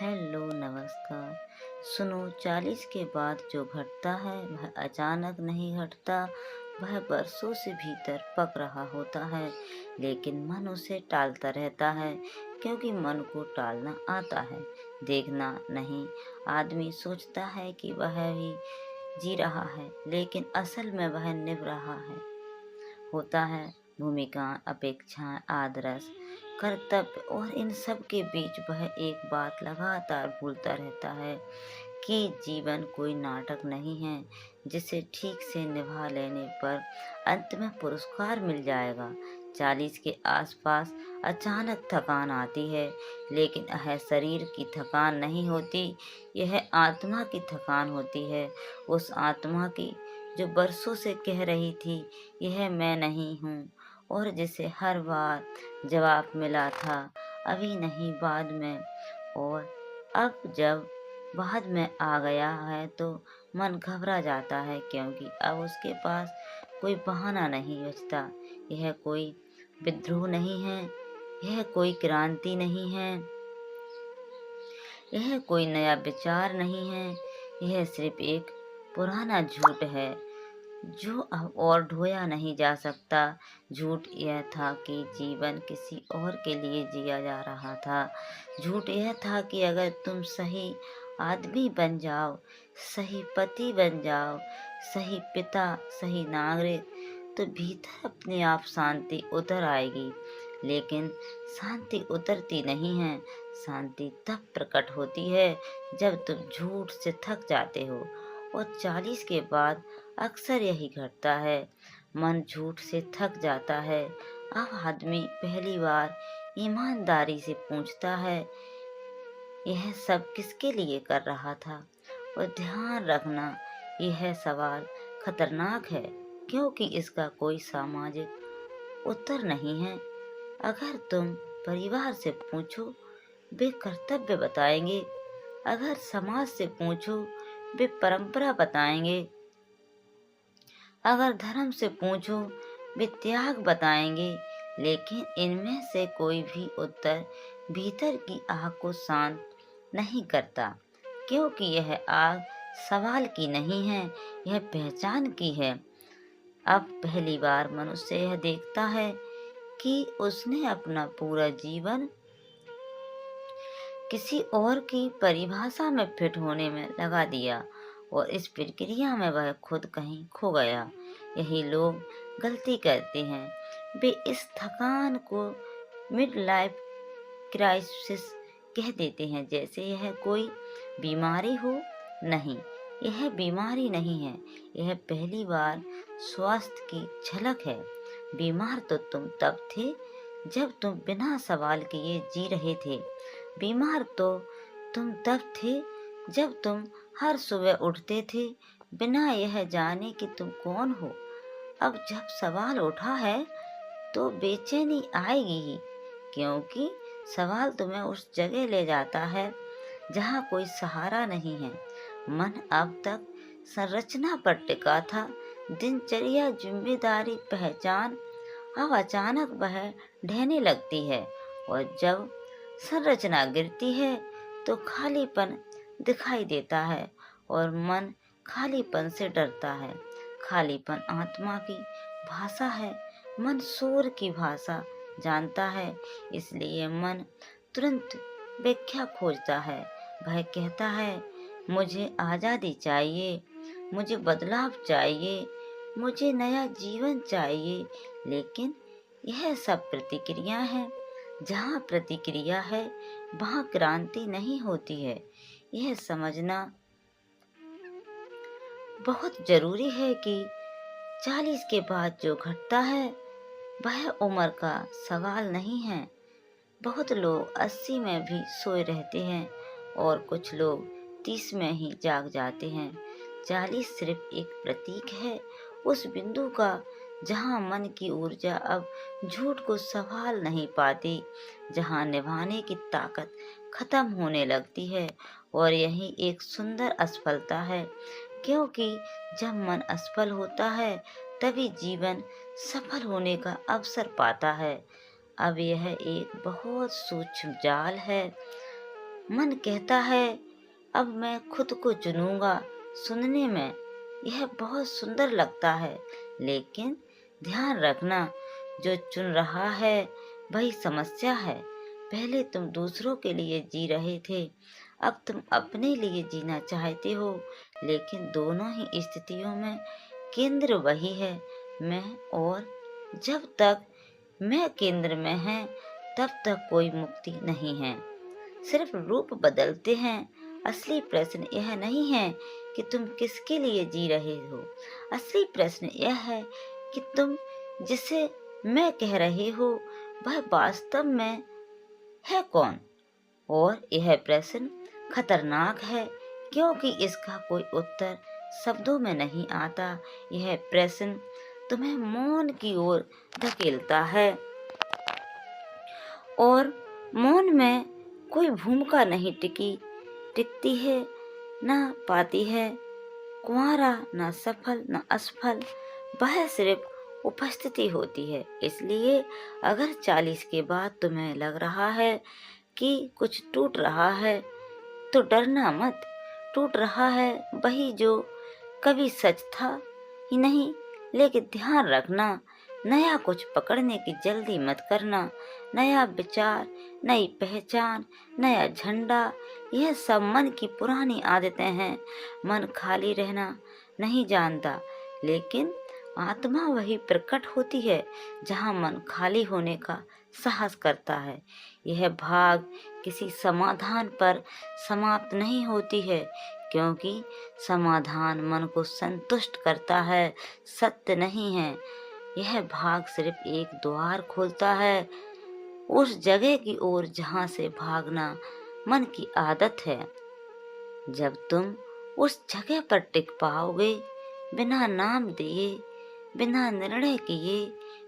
Hello नमस्कार। सुनो, 40 के बाद जो घटता है वह अचानक नहीं घटता। वह बरसों से भीतर पक रहा होता है, लेकिन मन उसे टालता रहता है क्योंकि मन को टालना आता है, देखना नहीं। आदमी सोचता है कि वह भी जी रहा है, लेकिन असल में वह निभ रहा है होता है। भूमिका, अपेक्षाएं, आदर्श, कर्तव्य और इन सब के बीच वह एक बात लगातार भूलता रहता है कि जीवन कोई नाटक नहीं है जिसे ठीक से निभा लेने पर अंत में पुरस्कार मिल जाएगा। 40 के आसपास अचानक थकान आती है, लेकिन यह शरीर की थकान नहीं होती, यह आत्मा की थकान होती है। उस आत्मा की जो बरसों से कह रही थी यह मैं नहीं हूँ, और जिसे हर बार जवाब मिला था अभी नहीं, बाद में। और अब जब बाद में आ गया है तो मन घबरा जाता है, क्योंकि अब उसके पास कोई बहाना नहीं बचता। यह कोई विद्रोह नहीं है, यह कोई क्रांति नहीं है, यह कोई नया विचार नहीं है, यह सिर्फ एक पुराना झूठ है जो अब और ढोया नहीं जा सकता। झूठ यह था कि जीवन किसी और के लिए जिया जा रहा था। झूठ यह था कि अगर तुम सही आदमी बन जाओ, सही पति बन जाओ, सही पिता, सही नागरिक, तो भीतर अपने आप शांति उतर आएगी। लेकिन शांति उतरती नहीं है। शांति तब प्रकट होती है जब तुम झूठ से थक जाते हो, और 40 के बाद अक्सर यही घटता है। मन झूठ से थक जाता है। अब आदमी पहली बार ईमानदारी से पूछता है, यह सब किसके लिए कर रहा था? और ध्यान रखना, यह सवाल खतरनाक है क्योंकि इसका कोई सामाजिक उत्तर नहीं है। अगर तुम परिवार से पूछो, वे कर्तव्य बताएंगे। अगर समाज से पूछो, वे परंपरा बताएंगे। अगर धर्म से पूछो, वे त्याग बताएंगे। लेकिन इनमें से कोई भी उत्तर भीतर की आग को शांत नहीं करता, क्योंकि यह आग सवाल की नहीं है, यह पहचान की है। अब पहली बार मनुष्य यह देखता है कि उसने अपना पूरा जीवन किसी और की परिभाषा में फिट होने में लगा दिया, और इस प्रक्रिया में वह खुद कहीं खो गया। यही लोग गलती करते हैं। वे इस थकान को मिड लाइफ क्राइसिस कह देते हैं, जैसे यह कोई बीमारी हो। नहीं, यह बीमारी नहीं है, यह पहली बार स्वास्थ्य की झलक है। बीमार तो तुम तब थे जब तुम बिना सवाल किए जी रहे थे। बीमार तो तुम तब थे जब तुम हर सुबह उठते थे बिना यह जाने कि तुम कौन हो। अब जब सवाल उठा है तो बेचैनी आएगी ही, क्योंकि सवाल तुम्हें उस जगह ले जाता है जहाँ कोई सहारा नहीं है। मन अब तक संरचना पर टिका था, दिनचर्या, जिम्मेदारी, पहचान। अब अचानक वह ढहने लगती है, और जब संरचना गिरती है तो खालीपन दिखाई देता है, और मन खालीपन से डरता है। खालीपन आत्मा की भाषा है। मन शोर की भाषा जानता है, इसलिए मन तुरंत व्याख्या खोजता है। वह कहता है, मुझे आज़ादी चाहिए, मुझे बदलाव चाहिए, मुझे नया जीवन चाहिए। लेकिन यह सब प्रतिक्रिया है। जहाँ प्रतिक्रिया है वहाँ क्रांति नहीं होती है। यह समझना बहुत जरूरी है कि 40 के बाद जो घटता है वह उम्र का सवाल नहीं है। बहुत लोग 80 में भी सोए रहते हैं, और कुछ लोग 30 में ही जाग जाते हैं। 40 सिर्फ एक प्रतीक है उस बिंदु का जहाँ मन की ऊर्जा अब झूठ को संभाल नहीं पाती, जहाँ निभाने की ताकत खत्म होने लगती है। और यही एक सुंदर असफलता है, क्योंकि जब मन असफल होता है तभी जीवन सफल होने का अवसर पाता है। अब यह एक बहुत सूक्ष्म जाल है। मन कहता है अब मैं खुद को चुनूंगा। सुनने में यह बहुत सुंदर लगता है, लेकिन ध्यान रखना, जो चुन रहा है वही समस्या है। पहले तुम दूसरों के लिए जी रहे थे, अब तुम अपने लिए जीना चाहते हो, लेकिन दोनों ही स्थितियों में केंद्र वही है, मैं। और जब तक मैं केंद्र में है, तब तक कोई मुक्ति नहीं है, सिर्फ रूप बदलते हैं। असली प्रश्न यह नहीं है कि तुम किसके लिए जी रहे हो, असली प्रश्न यह है कि तुम जिसे मैं कह रहे हो वह वास्तव में है कौन। और यह प्रश्न खतरनाक है, क्योंकि इसका कोई उत्तर शब्दों में नहीं आता। यह प्रश्न तुम्हें मौन की ओर धकेलता है, और मौन में कोई भूमिका नहीं टिकती है, ना पाती है। कुंवारा ना सफल ना असफल, वह सिर्फ उपस्थिति होती है। इसलिए अगर 40 के बाद तुम्हें लग रहा है कि कुछ टूट रहा है, तो डरना मत। टूट रहा है वही जो कभी सच था ही नहीं। लेकिन ध्यान रखना, नया कुछ पकड़ने की जल्दी मत करना। नया विचार, नई पहचान, नया झंडा, यह सब मन की पुरानी आदतें हैं। मन खाली रहना नहीं जानता, लेकिन आत्मा वही प्रकट होती है जहाँ मन खाली होने का साहस करता है। यह भाग किसी समाधान पर समाप्त नहीं होती है, क्योंकि समाधान मन को संतुष्ट करता है, सत्य नहीं है। यह भाग सिर्फ एक द्वार खोलता है उस जगह की ओर जहाँ से भागना मन की आदत है। जब तुम उस जगह पर टिक पाओगे, बिना नाम दिए, बिना निर्णय किए,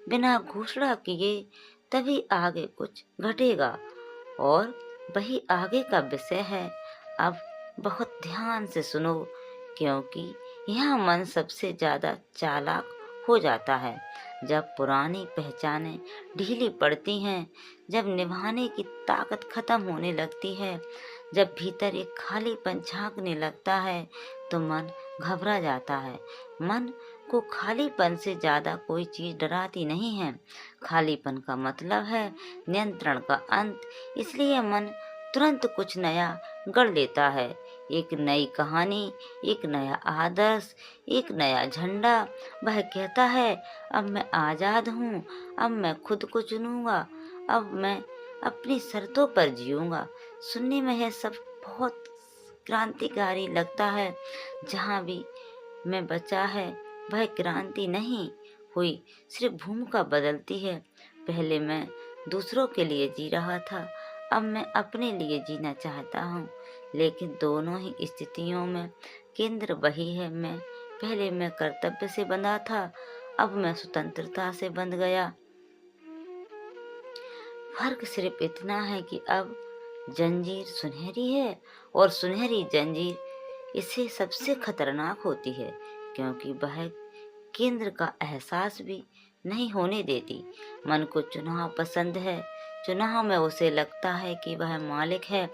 बिना घोषणा किए, तभी आगे कुछ घटेगा। और वही आगे का विषय है। अब बहुत ध्यान से सुनो, क्योंकि यहाँ मन सबसे ज्यादा चालाक हो जाता है। जब पुरानी पहचानें ढीली पड़ती हैं, जब निभाने की ताकत खत्म होने लगती है, जब भीतर एक खालीपन झांकने लगता है, तो मन घबरा जाता है। मन को खालीपन से ज्यादा कोई चीज डराती नहीं है। खालीपन का मतलब है नियंत्रण का अंत। इसलिए मन तुरंत कुछ नया गढ़ लेता है, एक नई कहानी, एक नया आदर्श, एक नया झंडा। वह कहता है अब मैं आजाद हूँ, अब मैं खुद को चुनूंगा, अब मैं अपनी शर्तों पर जीऊंगा। सुनने में यह सब बहुत क्रांतिकारी लगता है। जहाँ भी मैं बचा है वह क्रांति नहीं हुई, सिर्फ भूमिका बदलती है। पहले मैं दूसरों के लिए जी रहा था, अब मैं अपने लिए जीना चाहता हूँ। लेकिन दोनों ही स्थितियों में केंद्र वही है, मैं। पहले मैं कर्तव्य से बंधा था, अब मैं स्वतंत्रता से बंध गया। फर्क सिर्फ इतना है कि अब जंजीर सुनहरी है, और सुनहरी जंजीर इसे सबसे खतरनाक होती है, क्योंकि वह केंद्र का एहसास भी नहीं होने देती। मन को चुनाव पसंद है। चुनाव में उसे लगता है कि वह मालिक है।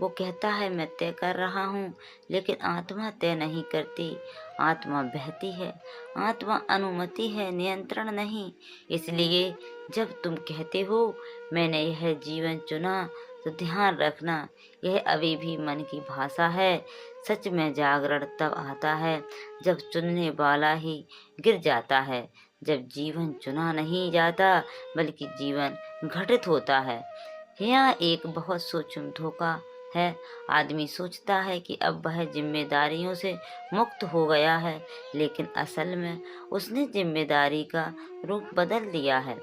वो कहता है मैं तय कर रहा हूँ, लेकिन आत्मा तय नहीं करती। आत्मा बहती है, आत्मा अनुमति है, नियंत्रण नहीं। इसलिए जब तुम कहते हो मैंने यह जीवन चुना, तो ध्यान रखना, यह अभी भी मन की भाषा है। सच में जागरण तब आता है जब चुनने वाला ही गिर जाता है, जब जीवन चुना नहीं जाता बल्कि जीवन घटित होता है। यहाँ एक बहुत सूक्ष्म धोखा है। आदमी सोचता है कि अब वह जिम्मेदारियों से मुक्त हो गया है, लेकिन असल में उसने जिम्मेदारी का रूप बदल दिया है।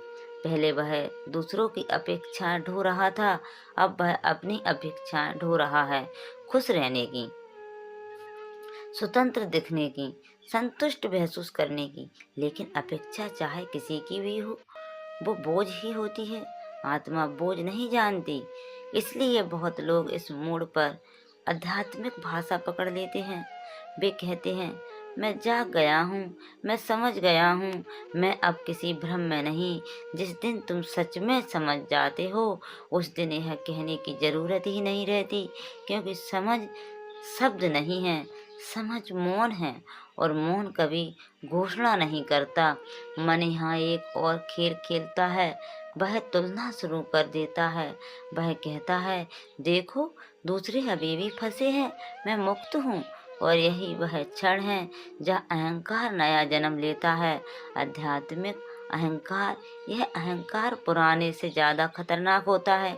पहले वह दूसरों की अपेक्षाएं ढो रहा था, अब वह अपनी अपेक्षाएं ढो रहा है। खुश रहने की, स्वतंत्र दिखने की, संतुष्ट महसूस करने की। लेकिन अपेक्षा चाहे किसी की भी हो, वो बोझ ही होती है। आत्मा बोझ नहीं जानती। इसलिए बहुत लोग इस मोड़ पर आध्यात्मिक भाषा पकड़ लेते हैं। वे कहते हैं मैं जाग गया हूँ, मैं समझ गया हूँ, मैं अब किसी भ्रम में नहीं। जिस दिन तुम सच में समझ जाते हो, उस दिन यह कहने की ज़रूरत ही नहीं रहती, क्योंकि समझ शब्द नहीं है, समझ मौन है, और मौन कभी घोषणा नहीं करता। मन यहाँ एक और खेल खेलता है, वह तुलना शुरू कर देता है। वह कहता है, देखो दूसरे अभी भी फंसे हैं, मैं मुक्त हूँ। और यही वह क्षण है जहाँ अहंकार नया जन्म लेता है। आध्यात्मिक अहंकार, यह अहंकार पुराने से ज़्यादा खतरनाक होता है,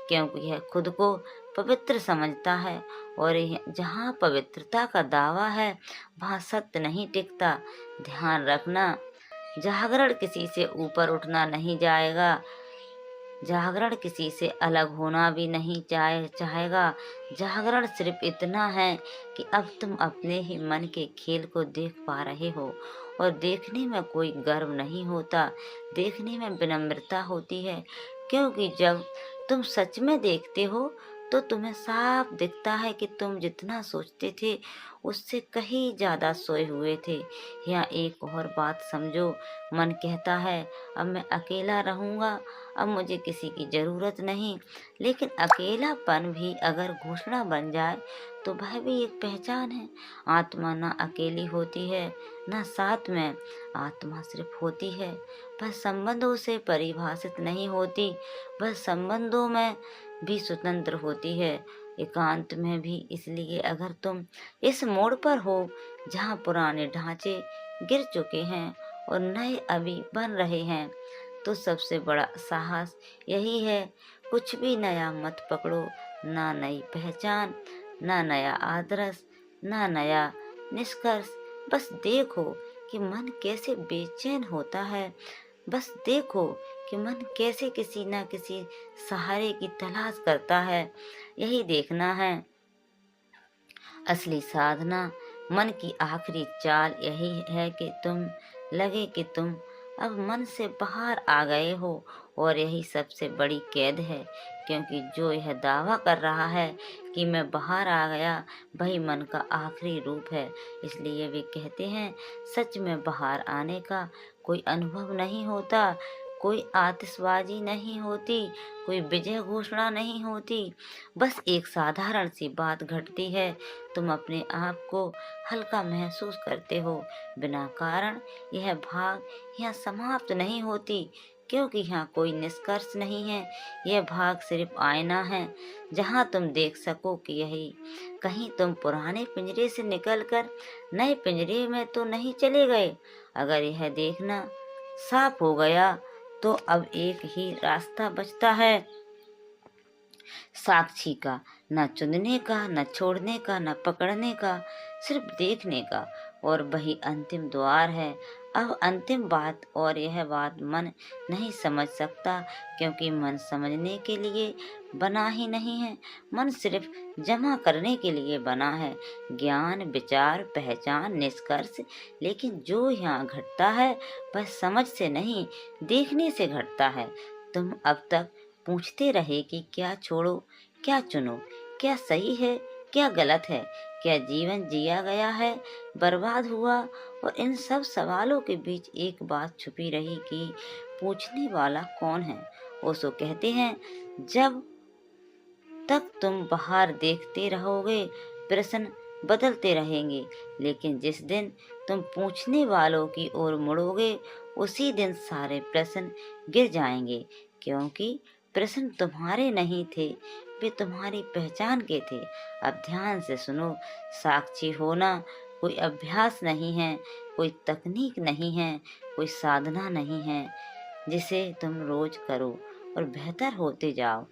क्योंकि यह खुद को पवित्र समझता है, और जहाँ पवित्रता का दावा है, वहाँ सत्य नहीं टिकता। ध्यान रखना, जागरण किसी से ऊपर उठना नहीं जाएगा, जागरण किसी से अलग होना भी नहीं चाहेगा। जागरण सिर्फ इतना है कि अब तुम अपने ही मन के खेल को देख पा रहे हो, और देखने में कोई गर्व नहीं होता, देखने में विनम्रता होती है, क्योंकि जब तुम सच में देखते हो तो तुम्हें साफ दिखता है कि तुम जितना सोचते थे उससे कहीं ज़्यादा सोए हुए थे। यहाँ एक और बात समझो, मन कहता है अब मैं अकेला रहूँगा, अब मुझे किसी की ज़रूरत नहीं। लेकिन अकेलापन भी अगर घोषणा बन जाए तो वह भी एक पहचान है। आत्मा ना अकेली होती है, ना साथ में। आत्मा सिर्फ होती है, वह संबंधों से परिभाषित नहीं होती, वह संबंधों में भी स्वतंत्र होती है, एकांत में भी। इसलिए अगर तुम इस मोड़ पर हो जहाँ पुराने ढांचे गिर चुके हैं और नए अभी बन रहे हैं, तो सबसे बड़ा साहस यही है, कुछ भी नया मत पकड़ो। ना नई पहचान, ना नया आदर्श, ना नया निष्कर्ष। बस देखो कि मन कैसे बेचैन होता है, बस देखो कि मन कैसे किसी न किसी सहारे की तलाश करता है। यही देखना है असली साधना। मन की आखिरी चाल यही है कि तुम लगे कि तुम अब मन से बाहर आ गए हो, और यही सबसे बड़ी कैद है, क्योंकि जो यह दावा कर रहा है कि मैं बाहर आ गया, वही मन का आखिरी रूप है। इसलिए वे कहते हैं, सच में बाहर आने का कोई अनुभव नहीं होता, कोई आतिशबाजी नहीं होती, कोई विजय घोषणा नहीं होती, बस एक साधारण सी बात घटती है, तुम अपने आप को हल्का महसूस करते हो बिना कारण। यह भाग यहाँ समाप्त नहीं होती, क्योंकि यहाँ कोई निष्कर्ष नहीं है। यह भाग सिर्फ आईना है, जहाँ तुम देख सको कि यही कहीं तुम पुराने पिंजरे से निकलकर नए पिंजरे में तो नहीं चले गए। अगर यह देखना साफ हो गया तो अब एक ही रास्ता बचता है, साक्षी का। न चुनने का, न छोड़ने का, न पकड़ने का, सिर्फ देखने का। और वही अंतिम द्वार है। अब अंतिम बात, और यह बात मन नहीं समझ सकता, क्योंकि मन समझने के लिए बना ही नहीं है। मन सिर्फ जमा करने के लिए बना है, ज्ञान, विचार, पहचान, निष्कर्ष। लेकिन जो यहाँ घटता है वह समझ से नहीं, देखने से घटता है। तुम अब तक पूछते रहे कि क्या छोड़ो, क्या चुनो, क्या सही है, क्या गलत है, क्या जीवन जिया गया है, बर्बाद हुआ। और इन सब सवालों के बीच एक बात छुपी रही कि पूछने वाला कौन है। ओशो कहते हैं, जब तक तुम बाहर देखते रहोगे, प्रश्न बदलते रहेंगे, लेकिन जिस दिन तुम पूछने वालों की ओर मुड़ोगे, उसी दिन सारे प्रश्न गिर जाएंगे, क्योंकि प्रश्न तुम्हारे नहीं थे, वे तुम्हारी पहचान के थे। अब ध्यान से सुनो, साक्षी होना कोई अभ्यास नहीं है, कोई तकनीक नहीं है, कोई साधना नहीं है जिसे तुम रोज करो और बेहतर होते जाओ।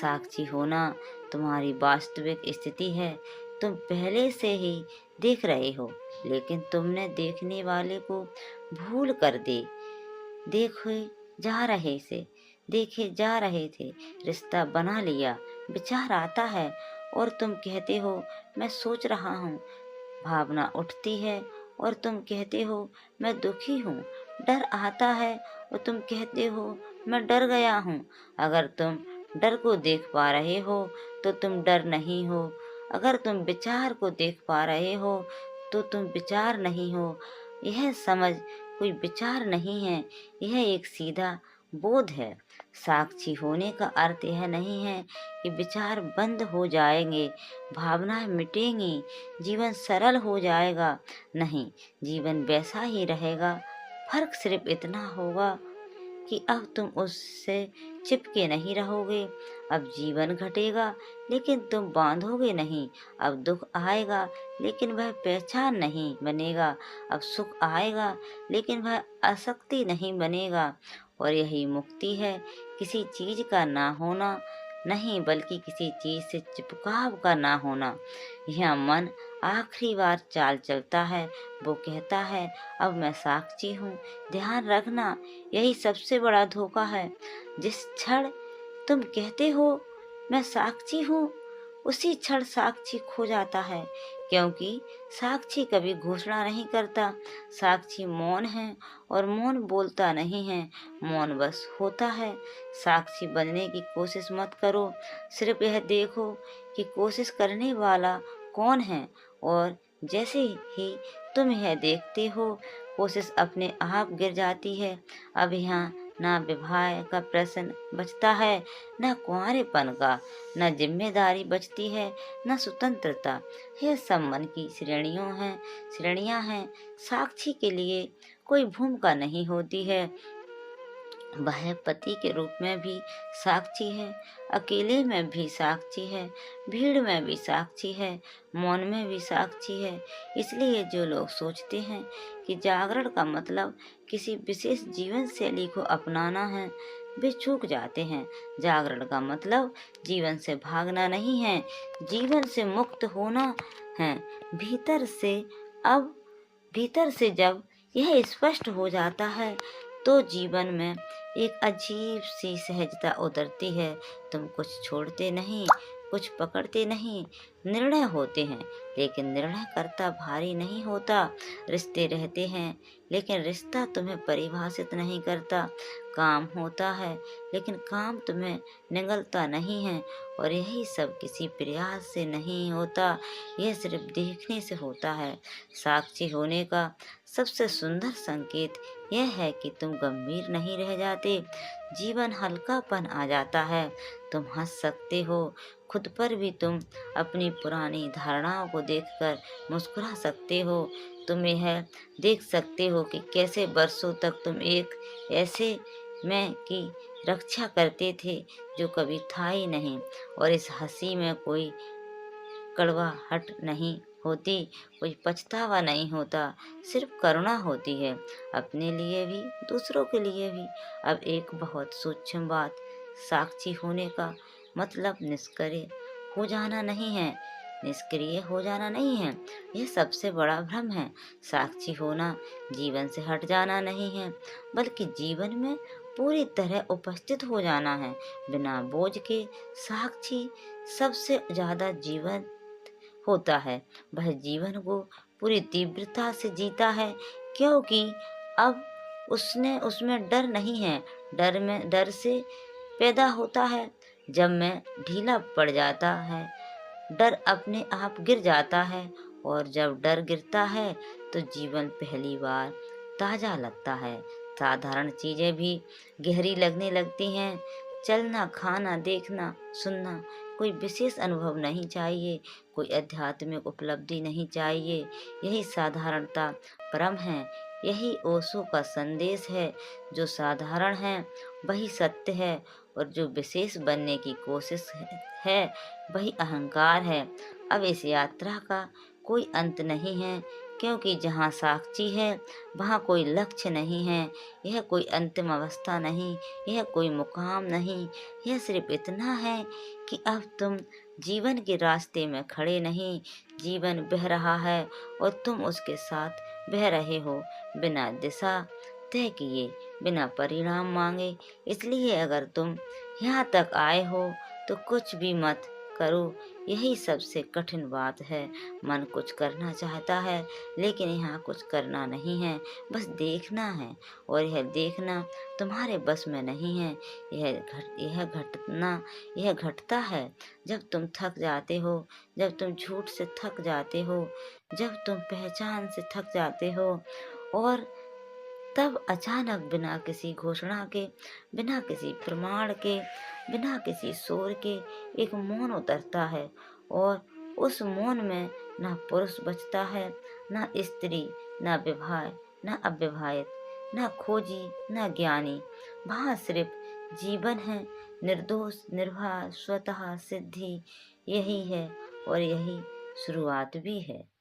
साक्षी होना तुम्हारी वास्तविक स्थिति है। तुम पहले से ही देख रहे हो, लेकिन तुमने देखने वाले को भूल कर देखे जा रहे थे, रिश्ता बना लिया। विचार आता है और तुम कहते हो मैं सोच रहा हूँ, भावना उठती है और तुम कहते हो मैं दुखी हूँ, डर आता है और तुम कहते हो मैं डर गया हूँ। अगर तुम डर को देख पा रहे हो तो तुम डर नहीं हो, अगर तुम विचार को देख पा रहे हो तो तुम विचार नहीं हो। यह समझ कोई विचार नहीं है, यह एक सीधा बोध है। साक्षी होने का अर्थ यह नहीं है कि विचार बंद हो जाएंगे, भावनाएं मिटेंगी, जीवन सरल हो जाएगा। नहीं, जीवन वैसा ही रहेगा। फर्क सिर्फ इतना होगा कि अब तुम उससे चिपके नहीं रहोगे। अब जीवन घटेगा लेकिन तुम बांधोगे नहीं। अब दुख आएगा लेकिन वह पहचान नहीं बनेगा। अब सुख आएगा लेकिन वह आसक्ति नहीं बनेगा। और यही मुक्ति है, किसी चीज का ना होना नहीं, बल्कि किसी चीज से चिपकाव का ना होना। यह मन आखिरी बार चाल चलता है, वो कहता है अब मैं साक्षी हूँ। ध्यान रखना, यही सबसे बड़ा धोखा है। जिस क्षण तुम कहते हो मैं साक्षी हूँ, उसी क्षण साक्षी खो जाता है, क्योंकि साक्षी कभी घोषणा नहीं करता। साक्षी मौन है, और मौन बोलता नहीं है, मौन बस होता है। साक्षी बनने की कोशिश मत करो, सिर्फ यह देखो कि कोशिश करने वाला कौन है, और जैसे ही तुम यह देखते हो, कोशिश अपने आप गिर जाती है। अब यहाँ ना विवाह का प्रश्न बचता है, न कुंवारेपन का, न जिम्मेदारी बचती है, न स्वतंत्रता। यह सब मन की श्रेणियां हैं। साक्षी के लिए कोई भूमिका नहीं होती है। वह पति के रूप में भी साक्षी है, अकेले में भी साक्षी है, भीड़ में भी साक्षी है, मौन में भी साक्षी है। इसलिए जो लोग सोचते हैं कि जागरण का मतलब किसी विशेष जीवन शैली को अपनाना है, वे चूक जाते हैं। जागरण का मतलब जीवन से भागना नहीं है, जीवन से मुक्त होना है। भीतर से अब भीतर से जब यह स्पष्ट हो जाता है, तो जीवन में एक अजीब सी सहजता उतरती है। तुम कुछ छोड़ते नहीं, कुछ पकड़ते नहीं। निर्णय होते हैं, लेकिन निर्णय करता भारी नहीं होता। रिश्ते रहते हैं, लेकिन रिश्ता तुम्हें परिभाषित नहीं करता। काम होता है, लेकिन काम तुम्हें निगलता नहीं है। और यही सब किसी प्रयास से नहीं होता, यह सिर्फ देखने से होता है। साक्षी होने का सबसे सुंदर संकेत यह है कि तुम गंभीर नहीं रह जाते, जीवन हल्कापन आ जाता है। तुम हंस सकते हो खुद पर भी, तुम अपनी पुरानी धारणाओं को देखकर मुस्कुरा सकते हो। तुम यह देख सकते हो कि कैसे बरसों तक तुम एक ऐसे में की रक्षा करते थे जो कभी था ही नहीं। और इस हंसी में कोई कड़वाहट नहीं होती, कोई पछतावा नहीं होता, सिर्फ करुणा होती है, अपने लिए भी दूसरों के लिए भी। अब एक बहुत सूक्ष्म बात, साक्षी होने का मतलब निष्क्रिय हो जाना नहीं है। निष्क्रिय हो जाना नहीं है, यह सबसे बड़ा भ्रम है। साक्षी होना जीवन से हट जाना नहीं है, बल्कि जीवन में पूरी तरह उपस्थित हो जाना है, बिना बोझ के। साक्षी सबसे ज्यादा जीवन होता है, वह जीवन को पूरी तीव्रता से जीता है, क्योंकि अब उसने उसमें डर नहीं है। डर से पैदा होता है जब मैं ढीला पड़ जाता है, डर अपने आप गिर जाता है, और जब डर गिरता है तो जीवन पहली बार ताजा लगता है। साधारण चीजें भी गहरी लगने लगती हैं। चलना, खाना, देखना, सुनना, कोई विशेष अनुभव नहीं चाहिए, कोई आध्यात्मिक उपलब्धि नहीं चाहिए। यही साधारणता परम है। यही ओशो का संदेश है, जो साधारण है वही सत्य है, और जो विशेष बनने की कोशिश है वही अहंकार है। अब इस यात्रा का कोई अंत नहीं है, क्योंकि जहाँ साक्षी है वहाँ कोई लक्ष्य नहीं है। यह कोई अंतिम अवस्था नहीं, यह कोई मुकाम नहीं। यह सिर्फ इतना है कि अब तुम जीवन के रास्ते में खड़े नहीं, जीवन बह रहा है और तुम उसके साथ बह रहे हो, बिना दिशा तय किए, बिना परिणाम मांगे। इसलिए अगर तुम यहाँ तक आए हो तो कुछ भी मत करो, यही सबसे कठिन बात है। मन कुछ करना चाहता है, लेकिन यहाँ कुछ करना नहीं है, बस देखना है, और यह देखना तुम्हारे बस में नहीं है। यह घटता है जब तुम थक जाते हो, जब तुम झूठ से थक जाते हो, जब तुम पहचान से थक जाते हो, और तब अचानक बिना किसी घोषणा के, बिना किसी प्रमाण के, बिना किसी शोर के एक मौन उतरता है, और उस मौन में ना पुरुष बचता है, ना स्त्री, ना विवाह, ना अविवाहित, ना खोजी, ना ज्ञानी। वहाँ सिर्फ जीवन है, निर्दोष, निर्भय, स्वतः सिद्धि। यही है, और यही शुरुआत भी है।